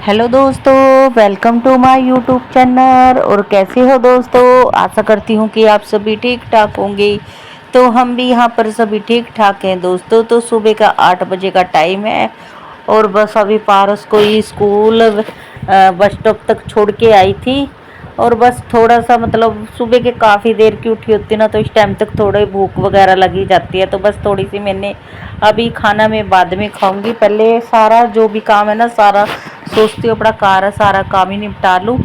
Hello दोस्तों, welcome to my YouTube channel. और कैसे हो दोस्तों? आशा करती हूँ कि आप सभी ठीक ठाक होंगे। तो हम भी यहाँ पर सभी ठीक ठाक हैं दोस्तों। तो सुबह का 8 बजे का टाइम है और बस अभी पारस को ही स्कूल बस स्टॉप तक छोड़ के आई थी। और बस थोड़ा सा मतलब सुबह के काफ़ी देर की उठी होती ना, तो इस टाइम तक थोड़ी भूख वगैरह लगी जाती है। तो बस थोड़ी सी मैंने अभी खाना मैं बाद में खाऊंगी, पहले सारा जो भी काम है ना सारा सोचती हूँ अपना कार सारा काम ही निपटा लूँ।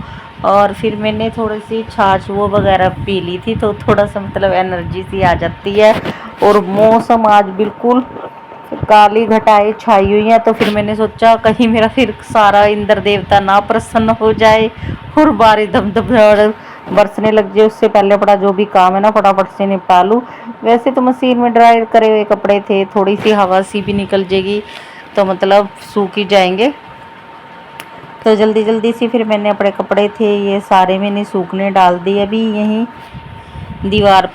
और फिर मैंने थोड़ी सी छाछ वो वगैरह पी ली थी, तो थोड़ा सा मतलब एनर्जी सी आ जाती है। और मौसम आज बिल्कुल काली घटाएं छाई हुई हैं, तो फिर मैंने सोचा कहीं मेरा फिर सारा इंद्र देवता ना प्रसन्न हो जाए और बारिश धमधम बरसने लग जाए। उससे पहले अपना जो भी काम है ना फटाफट से निपटा लूँ। वैसे तो मशीन में ड्राई करे हुए कपड़े थे, थोड़ी सी हवा सी भी निकल जाएगी तो मतलब सूख ही जाएंगे। तो जल्दी जल्दी से फिर मैंने अपने कपड़े थे ये सारे मैंने सूखने डाल दिए। अभी यहीं दीवार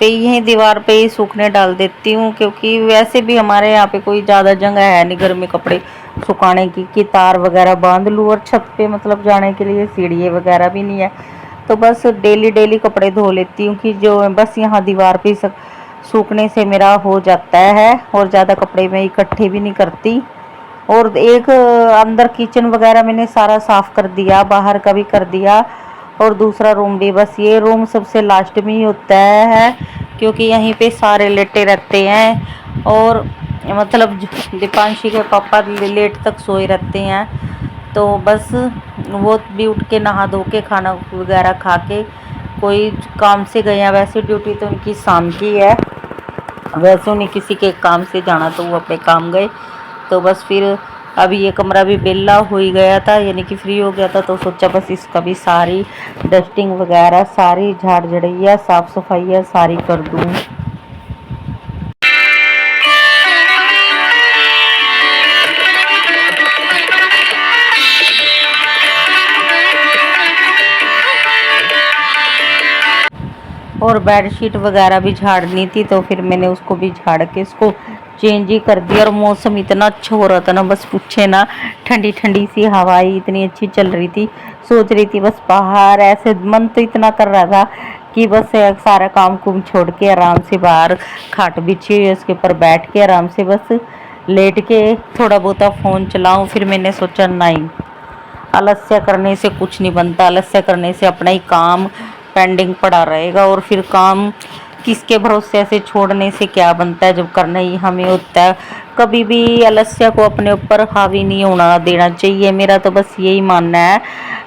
पे ही सूखने डाल देती हूँ, क्योंकि वैसे भी हमारे यहाँ पे कोई ज़्यादा जगह है नहीं घर में कपड़े सुखाने की कि तार वगैरह बांध लूँ। और छत पे मतलब जाने के लिए सीढ़ी वगैरह भी नहीं है, तो बस डेली डेली कपड़े धो लेती हूँ कि जो बस यहाँ दीवार पे सूखने से मेरा हो जाता है। और ज़्यादा कपड़े मैं इकट्ठे भी नहीं करती। और एक अंदर किचन वगैरह मैंने सारा साफ कर दिया, बाहर का भी कर दिया। और दूसरा रूम भी, बस ये रूम सबसे लास्ट में ही होता है क्योंकि यहीं पे सारे लेटे रहते हैं। और मतलब दीपांशी के पापा लेट तक सोए रहते हैं, तो बस वो भी उठ के नहा धो के खाना वगैरह खा के कोई काम से गए हैं। वैसे ड्यूटी तो उनकी शाम की है, वैसे उन्हें किसी के काम से जाना तो वो अपने काम गए। तो बस फिर अभी ये कमरा भी बेला हो ही गया था, यानी कि फ्री हो गया था, तो सोचा बस इसका भी सारी डस्टिंग वगैरह सारी झाड़ झड़ैया साफ़ सफाइयाँ सारी कर दूँ। और बेडशीट वगैरह भी झाड़नी थी, तो फिर मैंने उसको भी झाड़ के इसको चेंज ही कर दिया। और मौसम इतना अच्छा हो रहा था ना, बस पूछे ना, ठंडी ठंडी सी हवाएं इतनी अच्छी चल रही थी। सोच रही थी बस बाहर, ऐसे मन तो इतना कर रहा था कि बस सारा काम कुम छोड़ के आराम से बाहर खाट बिछी हुई है उसके ऊपर बैठ के आराम से बस लेट के थोड़ा बहुत फ़ोन चलाऊं। फिर मैंने सोचा नहीं, आलस्य करने से कुछ नहीं बनता, आलस्य करने से अपना ही काम पेंडिंग पड़ा रहेगा। और फिर काम किसके भरोसे से छोड़ने से क्या बनता है, जब करना ही हमें होता है। कभी भी आलस्य को अपने ऊपर हावी नहीं होना देना चाहिए, मेरा तो बस यही मानना है।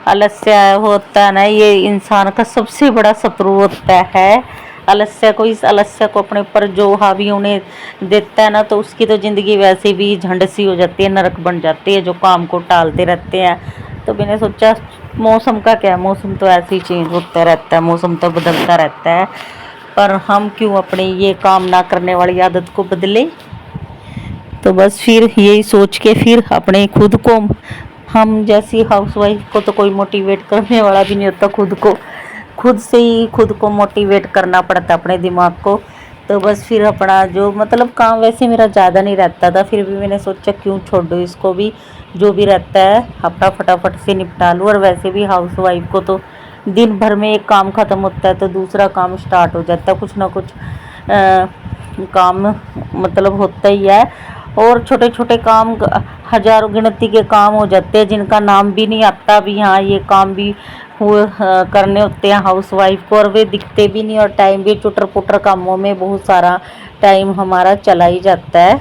आलस्य होता है ना, ये इंसान का सबसे बड़ा शत्रु होता है। आलस्य को, इस आलस्य को अपने ऊपर जो हावी होने देता है ना, तो उसकी तो ज़िंदगी वैसे भी झंड सी हो जाती है, नरक बन जाती है, जो काम को टालते रहते हैं। तो मैंने सोचा मौसम का क्या, मौसम तो ऐसे ही चेंज होता रहता है, मौसम तो बदलता रहता है, पर हम क्यों अपनी ये काम ना करने वाली आदत को बदले। तो बस फिर यही सोच के फिर अपने खुद को, हम जैसी हाउसवाइफ को तो कोई मोटिवेट करने वाला भी नहीं होता, खुद को खुद से ही खुद को मोटिवेट करना पड़ता अपने दिमाग को। तो बस फिर अपना जो मतलब काम वैसे मेरा ज़्यादा नहीं रहता था, फिर भी मैंने सोचा क्यों छोड़ दूँ इसको भी, जो भी रहता है अपना फटाफट से निपटा लूँ। और वैसे भी हाउसवाइफ को तो दिन भर में एक काम ख़त्म होता है तो दूसरा काम स्टार्ट हो जाता है, कुछ ना कुछ काम मतलब होता ही है। और छोटे छोटे काम हजारों गिनती के काम हो जाते हैं जिनका नाम भी नहीं आता भी, हाँ ये काम भी हुए करने होते हैं हाउसवाइफ को, और वे दिखते भी नहीं। और टाइम भी चुटर पुटर कामों में बहुत सारा टाइम हमारा चला ही जाता है।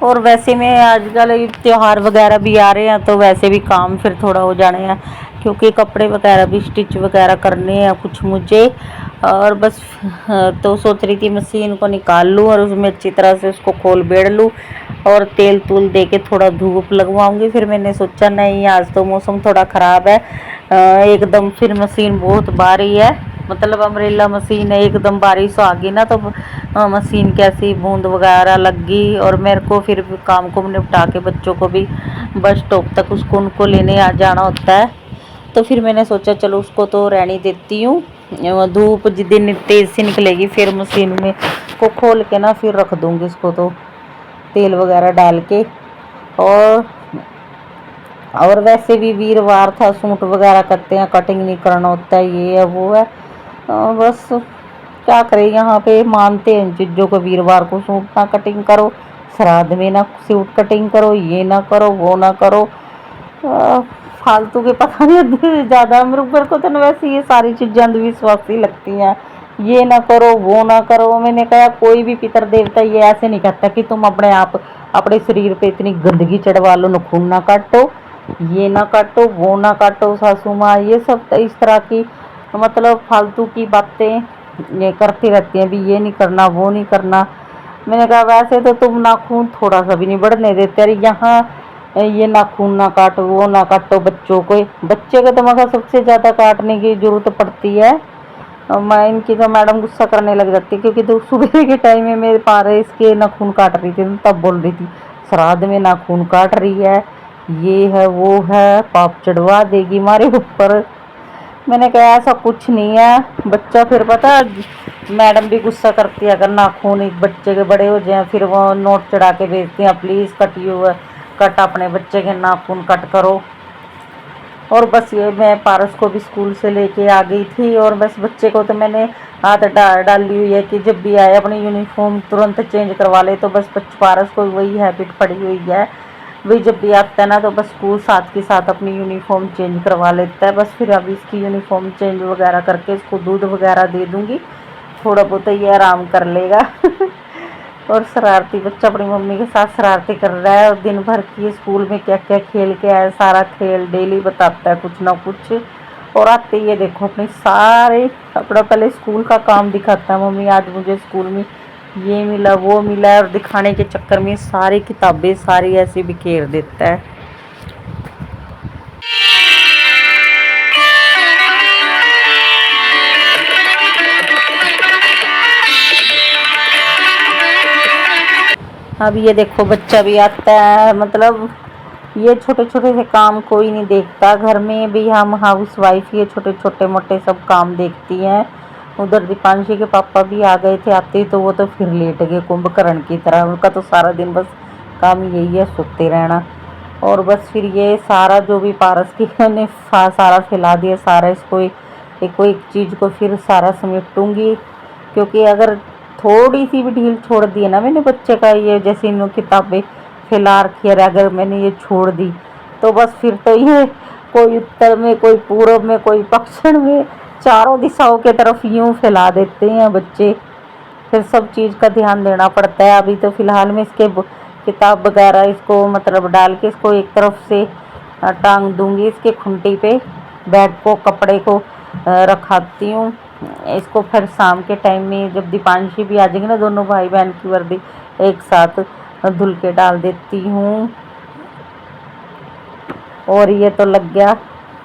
और वैसे में आजकल त्योहार वगैरह भी आ रहे हैं, तो वैसे भी काम फिर थोड़ा हो जाने हैं, क्योंकि कपड़े वगैरह भी स्टिच वगैरह करने हैं कुछ मुझे। और बस तो सोच रही थी मशीन को निकाल लूँ और उसमें अच्छी तरह से उसको खोल बेड़ लूँ और तेल तूल दे के थोड़ा धूप लगवाऊंगी। फिर मैंने सोचा नहीं, आज तो मौसम थोड़ा ख़राब है, एकदम फिर मशीन बहुत भारी है, मतलब अम्ब्रेला मशीन है, एकदम बारिश आ गई ना तो मशीन कैसी बूंद वगैरह लग गई। और मेरे को फिर काम को निपटा के बच्चों को भी बस स्टॉप तक उसको उनको लेने आ जाना होता है, तो फिर मैंने सोचा चलो उसको तो रहने देती हूँ। धूप जिस दिन तेज़ से निकलेगी फिर मशीन में इसको खोल के ना फिर रख दूंगी इसको, तो तेल वगैरह डाल के। और वैसे भी वीरवार था, सूट वगैरह करते हैं, कटिंग नहीं करना होता है, ये है वो है। बस क्या करें, यहाँ पे मानते हैं इन चीज़ों को, वीरवार को सूट ना कटिंग करो, श्राद्ध में ना सूट कटिंग करो, ये ना करो वो ना करो। फालतू के पता नहीं ज़्यादा मेरे को तो ना वैसे ये सारी चीज़ें अंधविश्वास ही लगती हैं। ये ना करो वो ना करो। मैंने कहा कोई भी पितर देवता ये ऐसे नहीं कहता कि तुम अपने आप अपने शरीर पे इतनी गंदगी चढ़वा लो, नखून ना काटो, ये ना काटो वो ना काटो। सासू माँ ये सब इस तरह की मतलब फालतू की बातें ये करती रहती हैं, भी ये नहीं करना वो नहीं करना। मैंने कहा वैसे तो तुम नाखून थोड़ा सा भी नहीं बढ़ने देते, अरे यहाँ ये नाखून ना काटो वो ना काटो। बच्चों को, बच्चे का तो मगर सबसे ज़्यादा काटने की जरूरत पड़ती है। मैं इनकी तो मैडम गुस्सा करने लग जाती है, क्योंकि तो सुबह के टाइम में मेरे पारे इसके नाखून काट रही थी, तब बोल रही थी श्राद्ध में नाखून काट रही है, ये है वो है, पाप चढ़वा देगी हमारे ऊपर। मैंने कहा ऐसा कुछ नहीं है। बच्चा फिर पता मैडम भी गुस्सा करती है अगर नाखून एक बच्चे के बड़े हो जाए, फिर वो नोट चढ़ा के भेजती हैं प्लीज़ कट यू कट अपने बच्चे के नाखून कट करो। और बस ये मैं पारस को भी स्कूल से लेके आ गई थी, और बस बच्चे को तो मैंने आदत डाली हुई है कि जब भी आए अपनी यूनिफॉर्म तुरंत चेंज करवा ले। तो बस पारस को वही हैबिट पड़ी हुई है, वही जब भी आता है ना तो बस स्कूल साथ के साथ अपनी यूनिफॉर्म चेंज करवा लेता है। बस फिर अभी इसकी यूनिफॉर्म चेंज वगैरह करके इसको दूध वगैरह दे दूँगी, थोड़ा बहुत ये आराम कर लेगा। और शरारती बच्चा अपनी मम्मी के साथ शरारती कर रहा है, और दिन भर की स्कूल में क्या क्या खेल के आया, सारा खेल डेली बताता है कुछ ना कुछ। और आते ये देखो अपने सारे अपना पहले स्कूल का काम दिखाता है, मम्मी आज मुझे स्कूल में ये मिला वो मिला, और दिखाने के चक्कर में सारी किताबें सारी ऐसे बिखेर देता है। अब ये देखो बच्चा भी आता है, मतलब ये छोटे छोटे से काम कोई नहीं देखता घर में भी, हम हाउस वाइफ ये छोटे छोटे मोटे सब काम देखती हैं। उधर दीपांशी के पापा भी आ गए थे, आते ही तो वो तो फिर लेट गए कुंभकर्ण की तरह, उनका तो सारा दिन बस काम यही है सोते रहना। और बस फिर ये सारा जो भी पारस की मैंने सारा फैला दिया, सारा इसको एक चीज़ को फिर सारा समेटूंगी, क्योंकि अगर थोड़ी सी भी ढील छोड़ दी है ना मैंने बच्चे का, ये जैसे इन किताबें फैला रखी है, अगर मैंने ये छोड़ दी तो बस फिर तो ये कोई उत्तर में कोई पूर्व में कोई पश्चिम में चारों दिशाओं के तरफ यूं फैला देते हैं बच्चे। फिर सब चीज़ का ध्यान देना पड़ता है। अभी तो फिलहाल में इसके किताब वगैरह इसको मतलब डाल के इसको एक तरफ से टांग दूंगी इसके खूंटी पे, बैग को कपड़े को रखाती हूँ इसको। फिर शाम के टाइम में जब दीपांशी भी आ जाएंगे ना, दोनों भाई बहन की वर्दी एक साथ धुल के डाल देती हूँ। और ये तो लग गया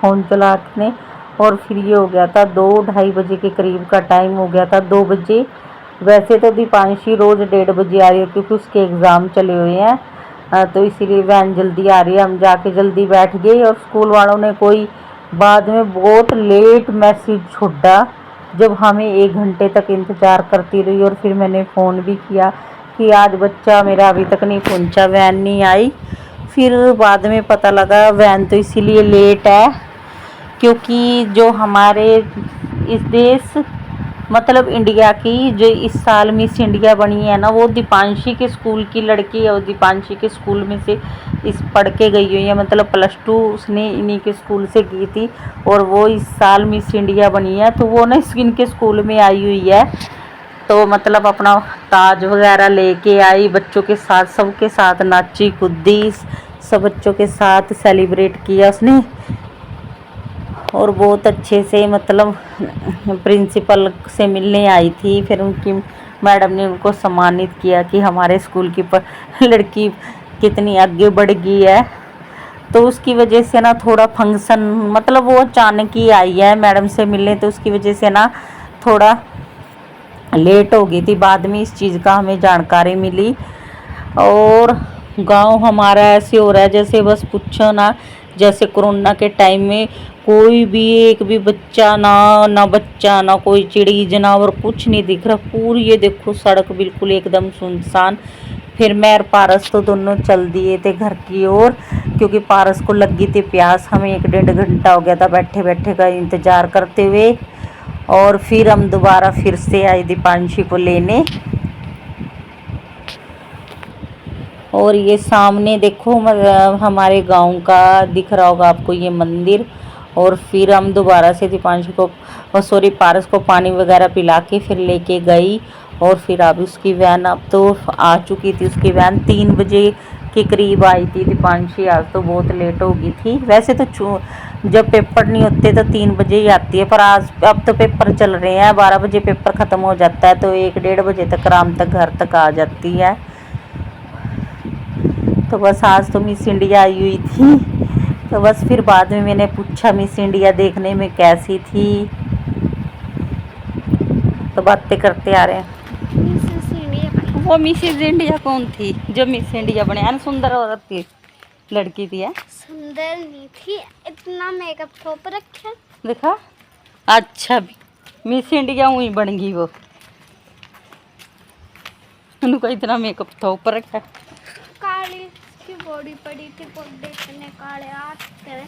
फोन चलाने, और फिर ये हो गया था 2-2:30 बजे के करीब का टाइम हो गया था, 2 बजे। वैसे तो दीपांशी रोज़ 1:30 बजे आ रही है, क्योंकि उसके एग्ज़ाम चले हुए हैं, तो इसीलिए वैन जल्दी आ रही है। हम जाके जल्दी बैठ गए, और स्कूल वालों ने कोई बाद में बहुत लेट मैसेज छोड़ा, जब हमें 1 घंटे तक इंतज़ार करती रही। और फिर मैंने फ़ोन भी किया कि आज बच्चा मेरा अभी तक नहीं पहुंचा, वैन नहीं आई। फिर बाद में पता लगा वैन तो इसीलिए लेट है क्योंकि जो हमारे इस देश मतलब इंडिया की जो इस साल मिस इंडिया बनी है ना, वो दीपांशी के स्कूल की लड़की है, और दीपांशी के स्कूल में से इस पढ़ के गई हुई है, मतलब +2 उसने इन्हीं के स्कूल से की थी, और वो इस साल मिस इंडिया बनी है। तो वो ना इनके स्कूल में आई हुई है, तो मतलब अपना ताज वगैरह लेके आई, बच्चों के साथ सबके साथ नाची कूदी, सब बच्चों के साथ सेलिब्रेट किया उसने। और बहुत अच्छे से मतलब प्रिंसिपल से मिलने आई थी, फिर उनकी मैडम ने उनको सम्मानित किया कि हमारे स्कूल की लड़की कितनी आगे बढ़ गई है। तो उसकी वजह से ना थोड़ा फंक्शन मतलब वो अचानक ही आई है मैडम से मिलने, तो उसकी वजह से ना थोड़ा लेट हो गई थी। बाद में इस चीज़ का हमें जानकारी मिली। और गांव हमारा ऐसे हो रहा है जैसे बस पूछो ना जैसे कोरोना के टाइम में कोई भी एक भी बच्चा ना बच्चा ना कोई चिड़ी जनावर कुछ नहीं दिख रहा। पूरी ये देखो सड़क बिल्कुल एकदम सुनसान। फिर मैं और पारस तो दोनों चल दिए थे घर की ओर, क्योंकि पारस को लगी थी प्यास। हमें 1 डेढ़ घंटा हो गया था बैठे बैठे का इंतज़ार करते हुए। और फिर हम दोबारा फिर से आए दीपांशी को लेने। और ये सामने देखो हमारे गांव का दिख रहा होगा आपको ये मंदिर। और फिर हम दोबारा से दीपांशु को सॉरी पारस को पानी वगैरह पिला के फिर लेके गई। और फिर अब उसकी वैन अब तो आ चुकी थी। उसकी वैन 3 बजे के करीब आई थी दीपांशी। आज तो बहुत लेट हो गई थी। वैसे तो जब पेपर नहीं होते तो 3 बजे ही आती है, पर आज अब तो पेपर चल रहे हैं। 12 बजे पेपर ख़त्म हो जाता है तो 1 डेढ़ बजे तक आराम तक घर तक आ जाती है। तो बस आज तो मिस इंडिया आई हुई थी। तो बस फिर बाद में मैंने पूछा मिस इंडिया देखने में कैसी थी, तो बातें करते आ रहे हैं। वो मिसेज इंडिया कौन थी जो मिस इंडिया बने? है ना, सुंदर औरत थी, लड़की थी। है सुंदर नहीं थी, इतना मेकअप थोप रखा देखा। अच्छा मिस इंडिया वही बन गई वो, उनको इतना मेकअप थोप रखा। काली की बॉडी पड़ी थी, इतने काले हाथ थे।